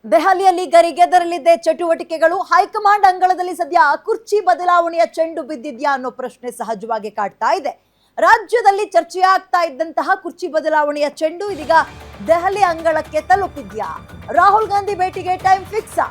ದೆಹಲಿಯಲ್ಲಿ ಗರಿಗೆದರಲಿದ್ದೆ ಚಟುವಟಿಕೆಗಳು. ಹೈಕಮಾಂಡ್ ಅಂಗಳದಲ್ಲಿ ಸದ್ಯ ಕುರ್ಚಿ ಬದಲಾವಣೆಯ ಚೆಂಡು ಬಿದ್ದಿದ್ಯಾ ಅನ್ನೋ ಪ್ರಶ್ನೆ ಸಹಜವಾಗಿ ಕಾಡ್ತಾ ಇದೆ. ರಾಜ್ಯದಲ್ಲಿ ಚರ್ಚೆಯಾಗ್ತಾ ಇದ್ದಂತಹ ಕುರ್ಚಿ ಬದಲಾವಣೆಯ ಚೆಂಡು ಇದೀಗ ದೆಹಲಿ ಅಂಗಳಕ್ಕೆ ತಲುಪಿದ್ಯಾ? ರಾಹುಲ್ ಗಾಂಧಿ ಭೇಟಿಗೆ ಟೈಮ್ ಫಿಕ್ಸಾ?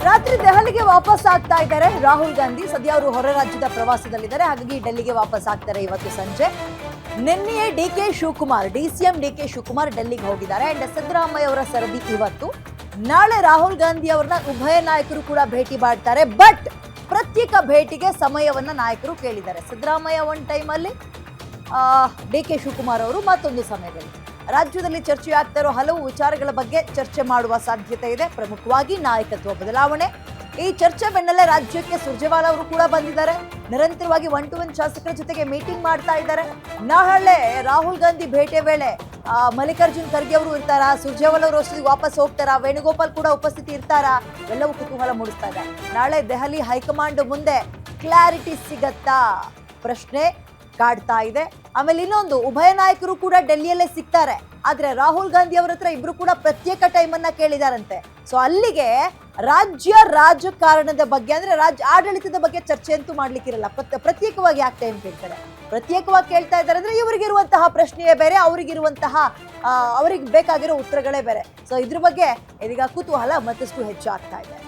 ರಾತ್ರಿ ದೆಹಲಿಗೆ ವಾಪಸ್ ಆಗ್ತಾ ಇದ್ದಾರೆ ರಾಹುಲ್ ಗಾಂಧಿ. ಸದ್ಯ ಅವರು ಹೊರ ರಾಜ್ಯದ ಪ್ರವಾಸದಲ್ಲಿದ್ದಾರೆ, ಹಾಗಾಗಿ ಡೆಲ್ಲಿಗೆ ವಾಪಸ್ ಆಗ್ತಾರೆ ಇವತ್ತು ಸಂಜೆ. ನಿನ್ನೆಯೇ ಡಿಸಿಎಂ ಡಿಕೆ ಶಿವಕುಮಾರ್ ಡೆಲ್ಲಿಗೆ ಹೋಗಿದ್ದಾರೆ. ಅಂಡ್ ಸಿದ್ದರಾಮಯ್ಯ ಅವರ ಸರದಿ ಇವತ್ತು. ನಾಳೆ ರಾಹುಲ್ ಗಾಂಧಿ ಅವರನ್ನ ಉಭಯ ನಾಯಕರು ಕೂಡ ಭೇಟಿ ಮಾಡ್ತಾರೆ. ಬಟ್ ಪ್ರತ್ಯೇಕ ಭೇಟಿಗೆ ಸಮಯವನ್ನ ನಾಯಕರು ಕೇಳಿದ್ದಾರೆ. ಸಿದ್ದರಾಮಯ್ಯ ಒಂದು ಟೈಮಲ್ಲಿ, ಡಿಕೆ ಶಿವಕುಮಾರ್ ಅವರು ಮತ್ತೊಂದು ಸಮಯದಲ್ಲಿ. ರಾಜ್ಯದಲ್ಲಿ ಚರ್ಚೆಯಾಗ್ತಾ ಇರೋ ಹಲವು ವಿಚಾರಗಳ ಬಗ್ಗೆ ಚರ್ಚೆ ಮಾಡುವ ಸಾಧ್ಯತೆ ಇದೆ. ಪ್ರಮುಖವಾಗಿ ನಾಯಕತ್ವ ಬದಲಾವಣೆ. ಈ ಚರ್ಚೆ ಬೆನ್ನಲ್ಲೇ ರಾಜ್ಯಕ್ಕೆ ಸುರ್ಜೇವಾಲಾ ಅವರು ಕೂಡ ಬಂದಿದ್ದಾರೆ. ನಿರಂತರವಾಗಿ 1-to-1 ಶಾಸಕರ ಜೊತೆಗೆ ಮೀಟಿಂಗ್ ಮಾಡ್ತಾ ಇದ್ದಾರೆ. ನಾಳೆ ರಾಹುಲ್ ಗಾಂಧಿ ಭೇಟಿಯ ವೇಳೆ ಮಲ್ಲಿಕಾರ್ಜುನ್ ಖರ್ಗೆ ಅವರು ಇರ್ತಾರಾ? ಸುರ್ಜೇವಾಲಾ ಅವರು ಅಷ್ಟೊತ್ತಿಗೆ ವಾಪಸ್ ಹೋಗ್ತಾರಾ? ವೇಣುಗೋಪಾಲ್ ಕೂಡ ಉಪಸ್ಥಿತಿ ಇರ್ತಾರಾ? ಎಲ್ಲವೂ ಕುತೂಹಲ ಮೂಡಿಸ್ತಾ ಇದೆ. ನಾಳೆ ದೆಹಲಿ ಹೈಕಮಾಂಡ್ ಮುಂದೆ ಕ್ಲಾರಿಟಿ ಸಿಗತ್ತಾ ಪ್ರಶ್ನೆ ಕಾಡ್ತಾ ಇದೆ. ಆಮೇಲೆ ಇನ್ನೊಂದು, ಉಭಯ ನಾಯಕರು ಕೂಡ ಡೆಲ್ಲಿಯಲ್ಲೇ ಸಿಗ್ತಾರೆ. ಆದ್ರೆ ರಾಹುಲ್ ಗಾಂಧಿ ಅವರ ಹತ್ರ ಇಬ್ರು ಕೂಡ ಪ್ರತ್ಯೇಕ ಟೈಮ್ ಅನ್ನ ಕೇಳಿದಾರಂತೆ. ಸೊ ಅಲ್ಲಿಗೆ ರಾಜ್ಯ ರಾಜಕಾರಣದ ಬಗ್ಗೆ, ಅಂದ್ರೆ ರಾಜ್ಯ ಆಡಳಿತದ ಬಗ್ಗೆ ಚರ್ಚೆ ಅಂತೂ ಮಾಡ್ಲಿಕ್ಕಿರಲ್ಲ. ಪ್ರತ್ಯೇಕವಾಗಿ ಯಾಕೆ ಟೈಮ್ ಕೇಳ್ತಾರೆ? ಪ್ರತ್ಯೇಕವಾಗಿ ಕೇಳ್ತಾ ಇದ್ದಾರೆ ಅಂದ್ರೆ ಇವರಿಗಿರುವಂತಹ ಪ್ರಶ್ನೆಯೇ ಬೇರೆ, ಅವ್ರಿಗೆ ಬೇಕಾಗಿರೋ ಉತ್ತರಗಳೇ ಬೇರೆ. ಸೊ ಇದ್ರ ಬಗ್ಗೆ ಇದೀಗ ಕುತೂಹಲ ಮತ್ತಷ್ಟು ಹೆಚ್ಚಾಗ್ತಾ ಇದೆ.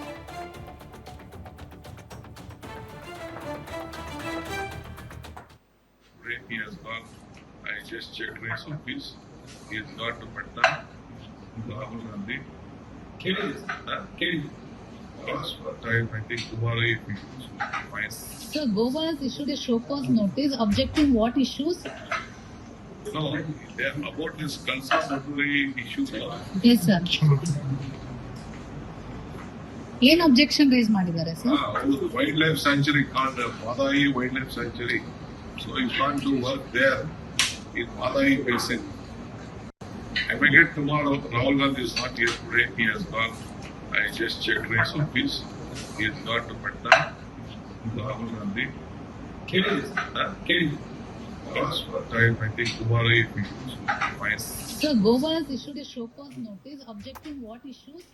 He has gone. I just checked his office. He has got to Patna. Rahul Gandhi. That's what I think tomorrow evening. Fine. Sir, Goa has issued a show cause notice objecting what issues? No, they are about this consultatory issue. Yes, sir. ಏನ್ objection rice ಮಾಡಿದ್ದಾರೆ sir? Wildlife sanctuary called Madai Wildlife Sanctuary. So you can't do work there in Madai Basin. I may get tomorrow. Rahul Gandhi is not here today. He has gone. I just checked his office. He has got to Patna. Rahul Gandhi. That's what I think tomorrow evening. Fine. Sir, Goa has issued a show cause notice objecting what issues?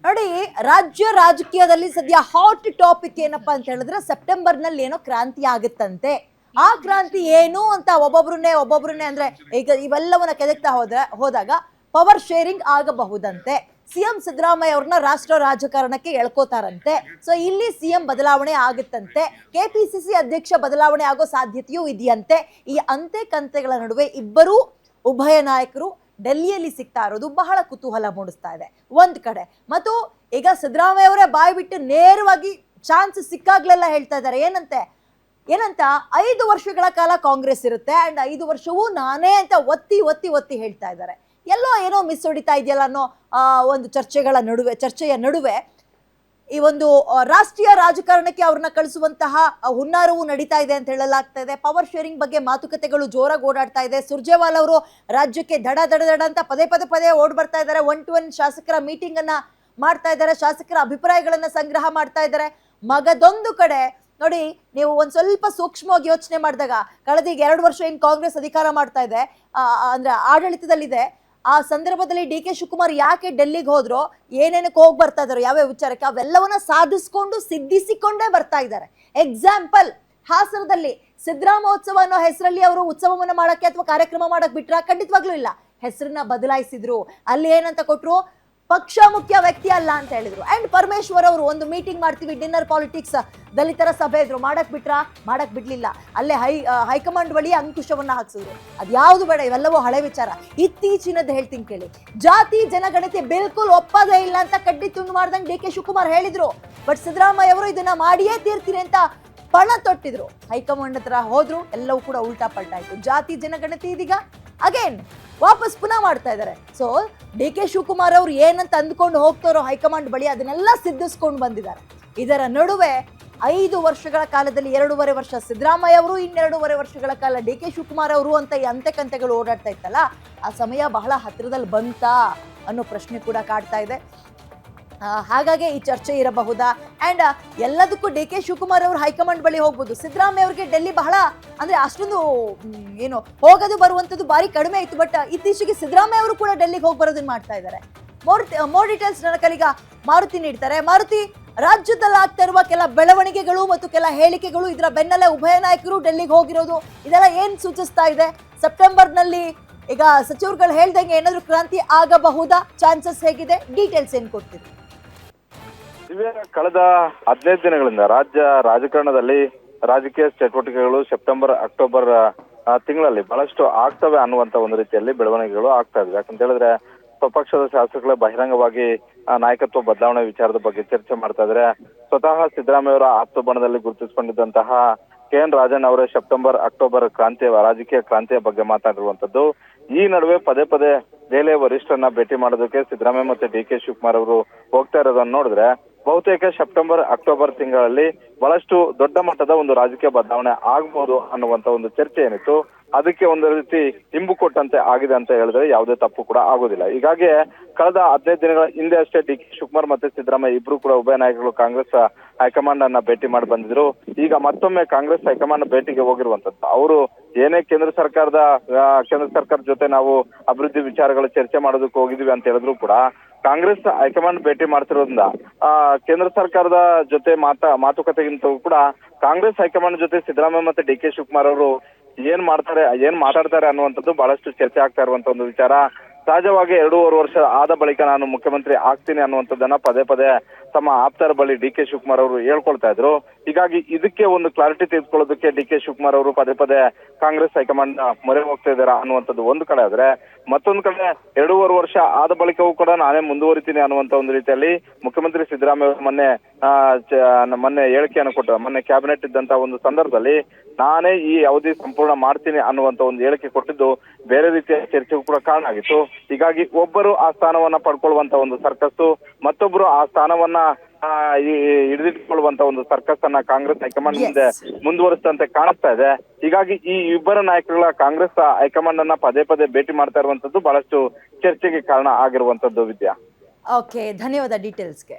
ನೋಡಿ, ರಾಜ್ಯ ರಾಜಕೀಯದಲ್ಲಿ ಸದ್ಯ hot topic ಏನಪ್ಪಾ ಅಂತ ಹೇಳಿದ್ರೆ, September ನಲ್ಲಿ ಏನೋ ಕ್ರಾಂತಿ ಆಗುತ್ತಂತೆ. ಆ ಕ್ರಾಂತಿ ಏನು ಅಂತ ಒಬ್ಬೊಬ್ರನ್ನೇ ಅಂದ್ರೆ ಈಗ ಇವೆಲ್ಲವನ್ನ ಕೆದಕ್ತಾ ಹೋದಾಗ ಪವರ್ ಶೇರಿಂಗ್ ಆಗಬಹುದಂತೆ. ಸಿಎಂ ಸಿದ್ದರಾಮಯ್ಯ ಅವ್ರನ್ನ ರಾಷ್ಟ್ರ ರಾಜಕಾರಣಕ್ಕೆ ಎಳ್ಕೋತಾರಂತೆ. ಸೊ ಇಲ್ಲಿ ಸಿಎಂ ಬದಲಾವಣೆ ಆಗುತ್ತಂತೆ. ಕೆಪಿಸಿಸಿ ಅಧ್ಯಕ್ಷ ಬದಲಾವಣೆ ಆಗೋ ಸಾಧ್ಯತೆಯೂ ಇದೆಯಂತೆ. ಈ ಅಂತೆ ಕಂತೆಗಳ ನಡುವೆ ಇಬ್ಬರೂ ಉಭಯ ನಾಯಕರು ಡೆಲ್ಲಿಯಲ್ಲಿ ಸಿಗ್ತಾ ಇರೋದು ಬಹಳ ಕುತೂಹಲ ಮೂಡಿಸ್ತಾ ಇದೆ ಒಂದ್ ಕಡೆ. ಮತ್ತು ಈಗ ಸಿದ್ದರಾಮಯ್ಯ ಅವರೇ ಬಾಯಿ ಬಿಟ್ಟು ನೇರವಾಗಿ ಚಾನ್ಸ್ ಸಿಕ್ಕಾಗ್ಲೆಲ್ಲ ಹೇಳ್ತಾ ಇದ್ದಾರೆ. ಏನಂತ 5 ವರ್ಷಗಳ ಕಾಲ ಕಾಂಗ್ರೆಸ್ ಇರುತ್ತೆ ಅಂಡ್ 5 ವರ್ಷವೂ ನಾನೇ ಅಂತ ಒತ್ತಿ ಹೇಳ್ತಾ ಇದ್ದಾರೆ. ಏನೋ ಮಿಸ್ ಹೊಡಿತಾ ಇದೆಯಲ್ಲ ಅನ್ನೋ ಒಂದು ಚರ್ಚೆಯ ನಡುವೆ ಈ ಒಂದು ರಾಷ್ಟ್ರೀಯ ರಾಜಕಾರಣಕ್ಕೆ ಅವ್ರನ್ನ ಕಳಿಸುವಂತಹ ಹುನ್ನಾರವು ನಡೀತಾ ಇದೆ ಅಂತ ಹೇಳಲಾಗ್ತಾ ಇದೆ. ಪವರ್ ಶೇರಿಂಗ್ ಬಗ್ಗೆ ಮಾತುಕತೆಗಳು ಜೋರಾಗಿ ಓಡಾಡ್ತಾ ಇದೆ. ಸುರ್ಜೇವಾಲಾ ಅವರು ರಾಜ್ಯಕ್ಕೆ ದಡ ಅಂತ ಪದೇ ಓಡ್ ಬರ್ತಾ ಇದ್ದಾರೆ. 1-to-1 ಶಾಸಕರ ಮೀಟಿಂಗ್ ಅನ್ನ ಮಾಡ್ತಾ ಇದ್ದಾರೆ. ಶಾಸಕರ ಅಭಿಪ್ರಾಯಗಳನ್ನ ಸಂಗ್ರಹ ಮಾಡ್ತಾ ಇದ್ದಾರೆ. ಮಗದೊಂದು ಕಡೆ ನೋಡಿ, ನೀವು ಒಂದ್ ಸ್ವಲ್ಪ ಸೂಕ್ಷ್ಮವಾಗಿ ಯೋಚನೆ ಮಾಡಿದಾಗ ಕಳೆದ 2 ವರ್ಷ ಏನ್ ಕಾಂಗ್ರೆಸ್ ಅಧಿಕಾರ ಮಾಡ್ತಾ ಇದೆ, ಅಂದ್ರೆ ಆಡಳಿತದಲ್ಲಿದೆ, ಆ ಸಂದರ್ಭದಲ್ಲಿ ಡಿಕೆ ಶಿವಕುಮಾರ್ ಯಾಕೆ ಡೆಲ್ಲಿಗೆ ಹೋದ್ರು, ಏನೇನಕ್ಕೆ ಹೋಗಿ ಬರ್ತಾ ಇದಾರೋ, ಯಾವ್ಯಾವ ವಿಚಾರಕ್ಕೆ, ಅವೆಲ್ಲವನ್ನ ಸಿದ್ಧಿಸಿಕೊಂಡೇ ಬರ್ತಾ ಇದ್ದಾರೆ. ಎಕ್ಸಾಂಪಲ್, ಹಾಸನದಲ್ಲಿ ಸಿದ್ದರಾಮೋತ್ಸವ ಅನ್ನೋ ಹೆಸರಲ್ಲಿ ಅವರು ಉತ್ಸವವನ್ನ ಮಾಡಕ್ಕೆ ಅಥವಾ ಕಾರ್ಯಕ್ರಮ ಮಾಡಕ್ ಬಿಟ್ರ? ಖಂಡಿತವಾಗ್ಲೂ ಇಲ್ಲ. ಹೆಸರನ್ನ ಬದಲಾಯಿಸಿದ್ರು. ಅಲ್ಲಿ ಏನಂತ ಕೊಟ್ರು, ಪಕ್ಷ ಮುಖ್ಯ ವ್ಯಕ್ತಿ ಅಲ್ಲ ಅಂತ ಹೇಳಿದ್ರು. ಅಂಡ್ ಪರಮೇಶ್ವರ್ ಅವರು ಒಂದು ಮೀಟಿಂಗ್ ಮಾಡ್ತೀವಿ, ಡಿನ್ನರ್ ಪಾಲಿಟಿಕ್ಸ್ ದಲಿತರ ಸಭೆ ಇದ್ರು, ಮಾಡಕ್ ಬಿಡ್ಲಿಲ್ಲ. ಅಲ್ಲೇ ಹೈಕಮಾಂಡ್ ಬಳಿ ಅಂಕುಶವನ್ನ ಹಾಕ್ಸಿದ್ರು. ಅದ್ಯಾವುದು ಬೇಡ, ಇವೆಲ್ಲವೂ ಹಳೆ ವಿಚಾರ. ಇತ್ತೀಚಿನದ್ದು ಹೇಳ್ತೀನಿ ಕೇಳಿ. ಜಾತಿ ಜನಗಣತಿ ಬಿಲ್ಕುಲ್ ಒಪ್ಪದೇ ಇಲ್ಲ ಅಂತ ಕಡ್ಡಿ ತುಂಡು ಮಾಡ್ದಂಗೆ ಡಿ ಕೆ ಶಿವಕುಮಾರ್ ಹೇಳಿದ್ರು. ಬಟ್ ಸಿದ್ದರಾಮಯ್ಯ ಅವರು ಇದನ್ನ ಮಾಡಿಯೇ ತೀರ್ತೀನಿ ಅಂತ ಪಣ ತೊಟ್ಟಿದ್ರು. ಹೈಕಮಾಂಡ್ ಹತ್ರ ಹೋದ್ರು, ಎಲ್ಲವೂ ಕೂಡ ಉಲ್ಟಾ ಪಲ್ಟಾ ಆಯ್ತು. ಜಾತಿ ಜನಗಣತಿ ಇದೀಗ ಅಗೇನ್ ವಾಪಸ್ ಪುನಃ ಮಾಡ್ತಾ ಇದ್ದಾರೆ. ಸೊ ಡಿ ಕೆ ಶಿವಕುಮಾರ್ ಅವ್ರು ಏನಂತ ಅಂದ್ಕೊಂಡು ಹೋಗ್ತಾರೋ ಹೈಕಮಾಂಡ್ ಬಳಿ ಅದನ್ನೆಲ್ಲ ಸಿದ್ಧಿಸ್ಕೊಂಡು ಬಂದಿದ್ದಾರೆ. ಇದರ ನಡುವೆ 5 ವರ್ಷಗಳ ಕಾಲದಲ್ಲಿ 2.5 ವರ್ಷ ಸಿದ್ದರಾಮಯ್ಯ ಅವರು, 2.5 ವರ್ಷಗಳ ಕಾಲ ಡಿ ಕೆ ಶಿವಕುಮಾರ್ ಅವರು ಅಂತ ಈ ಅಂತೆಕಂತೆಗಳು ಓಡಾಡ್ತಾ ಇತ್ತಲ್ಲ, ಆ ಸಮಯ ಬಹಳ ಹತ್ತಿರದಲ್ಲಿ ಬಂತಾ ಅನ್ನೋ ಪ್ರಶ್ನೆ ಕೂಡ ಕಾಡ್ತಾ ಇದೆ. ಹಾಗಾಗಿ ಈ ಚರ್ಚೆ ಇರಬಹುದಾ? ಅಂಡ್ ಎಲ್ಲದಕ್ಕೂ ಡಿ ಕೆ ಶಿವಕುಮಾರ್ ಅವರು ಹೈಕಮಾಂಡ್ ಬಳಿ ಹೋಗ್ಬೋದು. ಸಿದ್ದರಾಮಯ್ಯ ಅವರಿಗೆ ಡೆಲ್ಲಿ ಬಹಳ ಅಂದ್ರೆ ಅಷ್ಟೊಂದು ಏನು ಹೋಗೋದು ಬರುವಂಥದ್ದು ಬಾರಿ ಕಡಿಮೆ ಇತ್ತು. ಬಟ್ ಇತ್ತೀಚೆಗೆ ಸಿದ್ದರಾಮಯ್ಯ ಅವರು ಕೂಡ ಡೆಲ್ಲಿಗೆ ಹೋಗಿ ಬರೋದನ್ನ ಮಾಡ್ತಾ ಇದ್ದಾರೆ. ಮೋರ್ ಡೀಟೇಲ್ಸ್ ನನ್ನ ಕಲಿಗ ಮಾರುತಿ ನೀಡ್ತಾರೆ. ಮಾರುತಿ, ರಾಜ್ಯದಲ್ಲಿ ಆಗ್ತಾ ಇರುವ ಕೆಲ ಬೆಳವಣಿಗೆಗಳು ಮತ್ತು ಕೆಲ ಹೇಳಿಕೆಗಳು, ಇದರ ಬೆನ್ನಲ್ಲೇ ಉಭಯ ನಾಯಕರು ಡೆಲ್ಲಿಗೆ ಹೋಗಿರೋದು, ಇದೆಲ್ಲ ಏನ್ ಸೂಚಿಸ್ತಾ ಇದೆ? ಸೆಪ್ಟೆಂಬರ್ನಲ್ಲಿ ಈಗ ಸಚಿವರುಗಳು ಹೇಳ್ದಂಗೆ ಏನಾದ್ರು ಕ್ರಾಂತಿ ಆಗಬಹುದಾ? ಚಾನ್ಸಸ್ ಹೇಗಿದೆ? ಡೀಟೇಲ್ಸ್ ಏನ್ ಕೊಡ್ತೀರಿ? ಕಳೆದ 15 ದಿನಗಳಿಂದ ರಾಜ್ಯ ರಾಜಕಾರಣದಲ್ಲಿ ರಾಜಕೀಯ ಚಟುವಟಿಕೆಗಳು ಸೆಪ್ಟೆಂಬರ್ ಅಕ್ಟೋಬರ್ ತಿಂಗಳಲ್ಲಿ ಬಹಳಷ್ಟು ಆಗ್ತವೆ ಅನ್ನುವಂತ ಒಂದು ರೀತಿಯಲ್ಲಿ ಬೆಳವಣಿಗೆಗಳು ಆಗ್ತಾ ಇವೆ. ಯಾಕಂತ ಹೇಳಿದ್ರೆ ಸ್ವಪಕ್ಷದ ಶಾಸಕರೇ ಬಹಿರಂಗವಾಗಿ ನಾಯಕತ್ವ ಬದಲಾವಣೆ ವಿಚಾರದ ಬಗ್ಗೆ ಚರ್ಚೆ ಮಾಡ್ತಾ ಇದ್ದಾರೆ. ಸ್ವತಃ ಸಿದ್ದರಾಮಯ್ಯ ಅವರ ಆಪ್ತ ಬಣದಲ್ಲಿ ಗುರುತಿಸಿಕೊಂಡಿದ್ದಂತಹ KN ರಾಜಣ್ಣ ಅವರೇ ಸೆಪ್ಟೆಂಬರ್ ಅಕ್ಟೋಬರ್ ರಾಜಕೀಯ ಕ್ರಾಂತಿಯ ಬಗ್ಗೆ ಮಾತಾಡಿರುವಂತದ್ದು. ಈ ನಡುವೆ ಪದೇ ಪದೇ ದೆಹಲಿಯ ವರಿಷ್ಠರನ್ನ ಭೇಟಿ ಮಾಡೋದಕ್ಕೆ ಸಿದ್ದರಾಮಯ್ಯ ಮತ್ತೆ ಡಿ ಕೆ ಶಿವಕುಮಾರ್ ಅವರು ಹೋಗ್ತಾ ಇರೋದನ್ನ ನೋಡಿದ್ರೆ ಬಹುತೇಕ ಸೆಪ್ಟೆಂಬರ್ ಅಕ್ಟೋಬರ್ ತಿಂಗಳಲ್ಲಿ ಬಹಳಷ್ಟು ದೊಡ್ಡ ಮಟ್ಟದ ಒಂದು ರಾಜಕೀಯ ಬದಲಾವಣೆ ಆಗ್ಬಹುದು ಅನ್ನುವಂತ ಒಂದು ಚರ್ಚೆ ಏನಿತ್ತು, ಅದಕ್ಕೆ ಒಂದು ರೀತಿ ಇಂಬು ಕೊಟ್ಟಂತೆ ಆಗಿದೆ ಅಂತ ಹೇಳಿದ್ರೆ ಯಾವುದೇ ತಪ್ಪು ಕೂಡ ಆಗೋದಿಲ್ಲ. ಹೀಗಾಗಿ ಕಳೆದ 15 ದಿನಗಳ ಹಿಂದೆ ಅಷ್ಟೇ ಡಿ ಕೆ ಶಿವಕುಮಾರ್ ಮತ್ತೆ ಸಿದ್ದರಾಮಯ್ಯ ಇಬ್ರು ಕೂಡ ಉಭಯ ನಾಯಕರು ಕಾಂಗ್ರೆಸ್ ಹೈಕಮಾಂಡ್ ಅನ್ನ ಭೇಟಿ ಮಾಡಿ ಬಂದಿದ್ರು. ಈಗ ಮತ್ತೊಮ್ಮೆ ಕಾಂಗ್ರೆಸ್ ಹೈಕಮಾಂಡ್ ಭೇಟಿಗೆ ಹೋಗಿರುವಂತದ್ದು. ಅವರು ಏನೇ ಕೇಂದ್ರ ಸರ್ಕಾರದ ಜೊತೆ ನಾವು ಅಭಿವೃದ್ಧಿ ವಿಚಾರಗಳ ಚರ್ಚೆ ಮಾಡೋದಕ್ಕೆ ಹೋಗಿದ್ವಿ ಅಂತ ಹೇಳಿದ್ರು ಕೂಡ ಕಾಂಗ್ರೆಸ್ ಹೈಕಮಾಂಡ್ ಭೇಟಿ ಮಾಡ್ತಿರೋದ್ರಿಂದ ಕೇಂದ್ರ ಸರ್ಕಾರದ ಜೊತೆ ಮಾತುಕತೆಗಿಂತ ಕೂಡ ಕಾಂಗ್ರೆಸ್ ಹೈಕಮಾಂಡ್ ಜೊತೆ ಸಿದ್ದರಾಮಯ್ಯ ಮತ್ತೆ ಡಿ ಕೆ ಶಿವಕುಮಾರ್ ಅವರು ಏನ್ ಮಾತಾಡ್ತಾರೆ ಅನ್ನುವಂಥದ್ದು ಬಹಳಷ್ಟು ಚರ್ಚೆ ಆಗ್ತಾ ಇರುವಂತ ಒಂದು ವಿಚಾರ. ಸಹಜವಾಗಿ 2.5 ವರ್ಷ ಆದ ಬಳಿಕ ನಾನು ಮುಖ್ಯಮಂತ್ರಿ ಆಗ್ತೀನಿ ಅನ್ನುವಂಥದ್ದನ್ನ ಪದೇ ಪದೇ ತಮ್ಮ ಆಪ್ತರ ಬಳಿ ಡಿ ಕೆ ಶಿವಕುಮಾರ್ ಅವರು ಹೇಳ್ಕೊಳ್ತಾ ಇದ್ರು. ಹೀಗಾಗಿ ಇದಕ್ಕೆ ಒಂದು ಕ್ಲಾರಿಟಿ ತೆಗೆದುಕೊಳ್ಳೋದಕ್ಕೆ ಡಿ ಕೆ ಶಿವಕುಮಾರ್ ಅವರು ಪದೇ ಪದೇ ಕಾಂಗ್ರೆಸ್ ಹೈಕಮಾಂಡ್ ಮೊರೆ ಹೋಗ್ತಾ ಇದ್ದಾರೆ ಅನ್ನುವಂಥದ್ದು ಒಂದು ಕಡೆ ಆದ್ರೆ, ಮತ್ತೊಂದು ಕಡೆ 2.5 ವರ್ಷ ಆದ ಬಳಿಕವೂ ಕೂಡ ನಾನೇ ಮುಂದುವರಿತೀನಿ ಅನ್ನುವಂತ ಒಂದು ರೀತಿಯಲ್ಲಿ ಮುಖ್ಯಮಂತ್ರಿ ಸಿದ್ದರಾಮಯ್ಯ ಮೊನ್ನೆ ಹೇಳಿಕೆಯನ್ನು ಕೊಟ್ಟ, ಮೊನ್ನೆ ಕ್ಯಾಬಿನೆಟ್ ಇದ್ದಂತ ಒಂದು ಸಂದರ್ಭದಲ್ಲಿ ನಾನೇ ಈ ಅವಧಿ ಸಂಪೂರ್ಣ ಮಾಡ್ತೀನಿ ಅನ್ನುವಂತ ಒಂದು ಹೇಳಿಕೆ ಕೊಟ್ಟಿದ್ದು ಬೇರೆ ರೀತಿಯ ಚರ್ಚೆಗೂ ಕೂಡ ಕಾರಣ ಆಗಿತ್ತು. ಹೀಗಾಗಿ ಒಬ್ಬರು ಆ ಸ್ಥಾನವನ್ನ ಪಡ್ಕೊಳ್ಳುವಂತ ಒಂದು ಸರ್ಕಸ್, ಮತ್ತೊಬ್ಬರು ಆ ಸ್ಥಾನವನ್ನ ಹಿಡಿದಿಟ್ಟುಕೊಳ್ಳುವಂತ ಒಂದು ಸರ್ಕಸ್ ಅನ್ನ ಕಾಂಗ್ರೆಸ್ ಹೈಕಮಾಂಡ್ ಮುಂದೆ ಮುಂದುವರಿಸಿದಂತೆ ಕಾಣಿಸ್ತಾ ಇದೆ. ಹೀಗಾಗಿ ಈ ಇಬ್ಬರ ನಾಯಕರುಗಳ ಕಾಂಗ್ರೆಸ್ ಹೈಕಮಾಂಡ್ ಅನ್ನ ಪದೇ ಪದೇ ಭೇಟಿ ಮಾಡ್ತಾ ಇರುವಂತದ್ದು ಬಹಳಷ್ಟು ಚರ್ಚೆಗೆ ಕಾರಣ ಆಗಿರುವಂತದ್ದು. ವಿದ್ಯಾ, ಓಕೆ, ಧನ್ಯವಾದ ಡೀಟೇಲ್ಸ್ಗೆ.